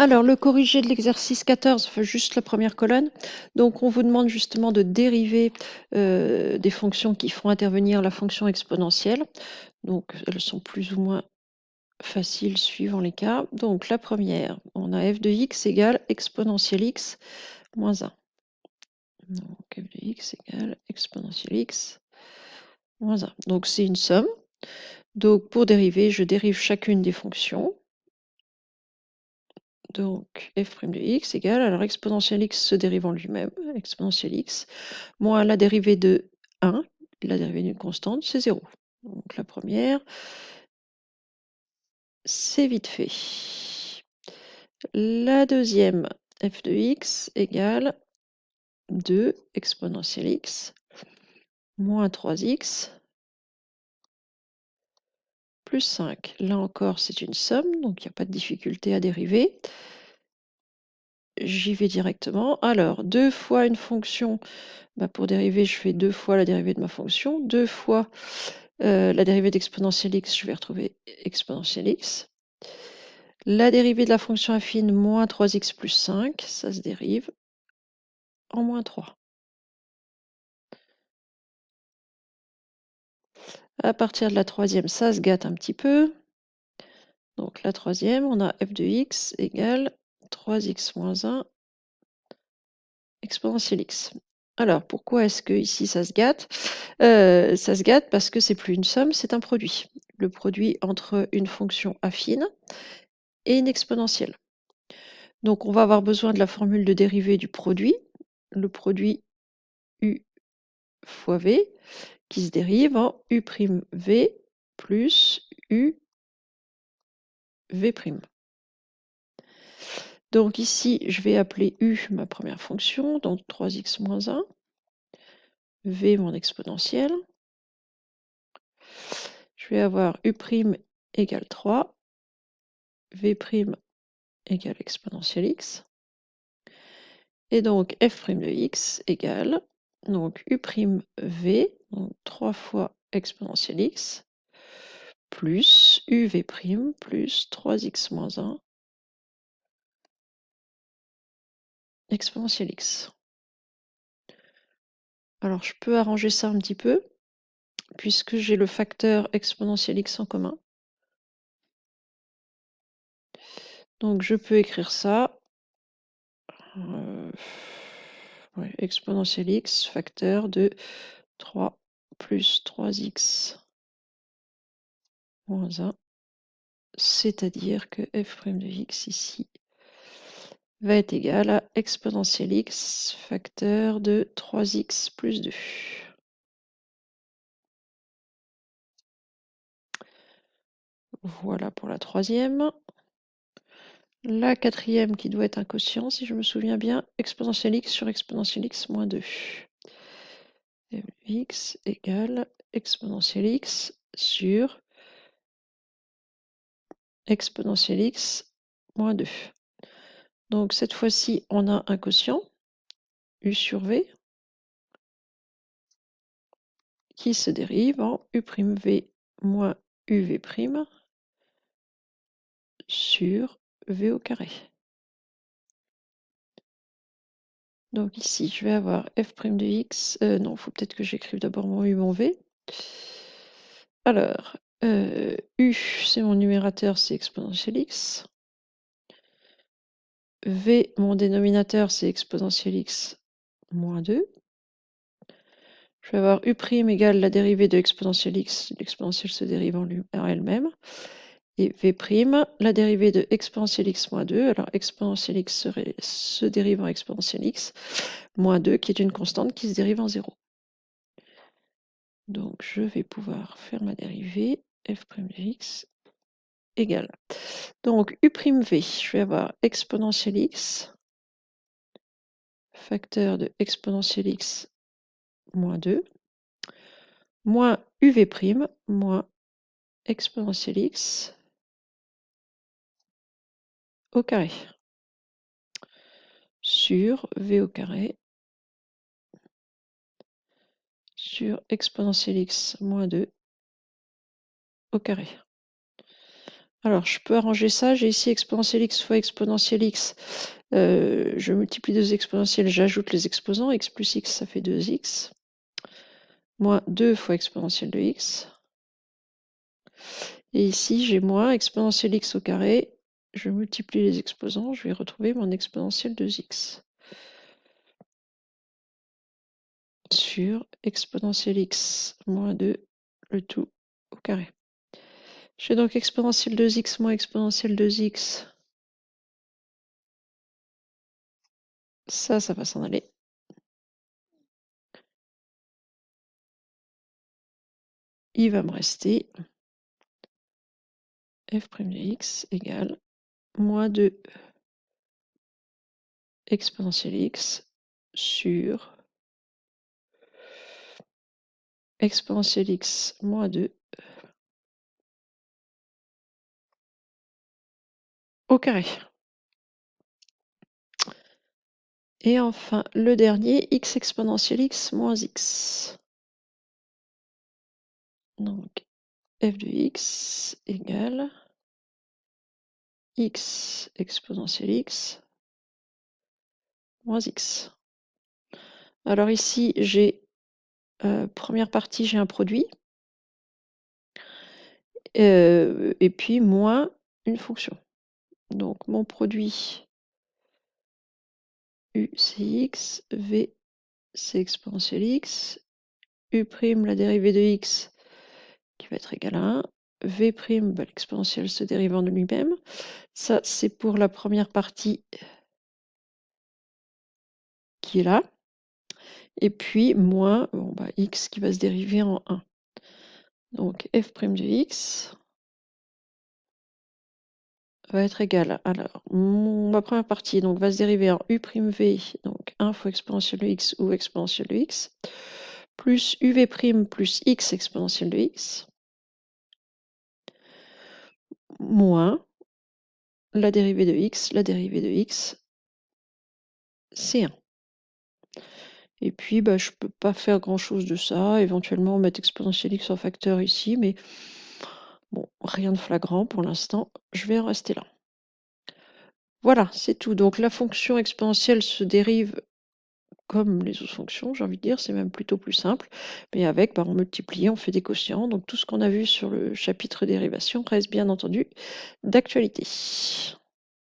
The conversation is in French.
Alors, le corrigé de l'exercice 14, enfin, juste la première colonne. Donc, on vous demande justement de dériver des fonctions qui font intervenir la fonction exponentielle. Donc, elles sont plus ou moins faciles suivant les cas. Donc, la première, on a f de x égale exponentielle x moins 1. Donc, f de x égale exponentielle x moins 1. Donc, c'est une somme. Donc, pour dériver, je dérive chacune des fonctions. Donc, f' de x égale, alors exponentielle x se dérive en lui-même, exponentielle x, moins la dérivée de 1, la dérivée d'une constante, c'est 0. Donc la première, c'est vite fait. La deuxième, f de x égale 2 exponentielle x moins 3x plus 5. Là encore, c'est une somme, donc il n'y a pas de difficulté à dériver. J'y vais directement. Alors, 2 fois une fonction, pour dériver, je fais 2 fois la dérivée de ma fonction. 2 fois la dérivée d'exponentielle x, je vais retrouver exponentielle x. La dérivée de la fonction affine, moins 3x plus 5, ça se dérive en moins 3. À partir de la troisième, ça se gâte un petit peu. Donc la troisième, on a f de x égale 3x moins 1 exponentielle x. Alors, pourquoi est-ce que ici ça se gâte? Ça se gâte parce que c'est plus une somme, c'est un produit. Le produit entre une fonction affine et une exponentielle. Donc, on va avoir besoin de la formule de dérivée du produit, le produit u fois v, qui se dérive en u'v plus uv'. Donc ici, je vais appeler u ma première fonction, donc 3x moins 1, v mon exponentielle. Je vais avoir u' égale 3, v' égale exponentielle x. Et donc f' de x égale donc u'v, donc 3 fois exponentielle x, plus uv' plus 3x moins 1 exponentielle x. Alors je peux arranger ça un petit peu, puisque j'ai le facteur exponentielle x en commun. Donc je peux écrire ça. Exponentielle x, facteur de 3 plus 3x moins 1, c'est-à-dire que f' de x ici va être égal à exponentielle x, facteur de 3x plus 2. Voilà pour la troisième. La quatrième qui doit être un quotient, si je me souviens bien, exponentielle x sur exponentielle x moins 2. X égale exponentielle x sur exponentielle x moins 2. Donc cette fois-ci, on a un quotient, u sur v, qui se dérive en u'v moins uv' sur v au carré. Donc ici, je vais avoir f' de x. Non, il faut peut-être que j'écrive d'abord mon u, mon v. Alors, u, c'est mon numérateur, c'est exponentielle x. V, mon dénominateur, c'est exponentielle x moins 2. Je vais avoir u' égale la dérivée de exponentielle x. L'exponentielle se dérive en elle-même. Et v', la dérivée de exponentielle x moins 2. Alors, exponentielle x se dérive en exponentielle x moins 2, qui est une constante qui se dérive en 0. Donc, je vais pouvoir faire ma dérivée f' de x égale. Donc, u'v, je vais avoir exponentielle x, facteur de exponentielle x moins 2, moins uv' moins exponentielle x au carré sur v au carré sur exponentielle x moins 2 au carré. Alors, je peux arranger ça. J'ai ici exponentielle x fois exponentielle x. Je multiplie deux exponentielles, j'ajoute les exposants. X plus x, ça fait 2x. Moins 2 fois exponentielle de x. Et ici, j'ai moins exponentielle x au carré. Je multiplie les exposants, je vais retrouver mon exponentielle de x. Sur exponentielle x moins 2, le tout au carré. J'ai donc exponentielle 2x moins exponentielle 2x. Ça va s'en aller. Il va me rester f' de x égale moins 2 exponentielle x sur exponentielle x moins 2 au carré. Et enfin, le dernier, x exponentielle x moins x. Donc, f de x égale x exponentielle x moins x. Alors ici, j'ai première partie, j'ai un produit. Et puis moins une fonction. Donc mon produit u c'est x, v c'est exponentielle x, u' la dérivée de x qui va être égale à 1, v', l'exponentielle se dérivant de lui-même. Ça, c'est pour la première partie qui est là. Et puis moins x qui va se dériver en 1. Donc f' de x va être égal. Alors, ma première partie donc, va se dériver en u'v, donc 1 fois exponentielle de x ou exponentielle de x, plus uv' plus x exponentielle de x, moins la dérivée de x, c'est 1. Et puis, je ne peux pas faire grand-chose de ça. Éventuellement, mettre exponentielle x en facteur ici, mais bon, rien de flagrant pour l'instant. Je vais en rester là. Voilà, c'est tout. Donc la fonction exponentielle se dérive comme les autres fonctions, j'ai envie de dire, c'est même plutôt plus simple. Mais avec, on multiplie, on fait des quotients. Donc tout ce qu'on a vu sur le chapitre dérivation reste bien entendu d'actualité.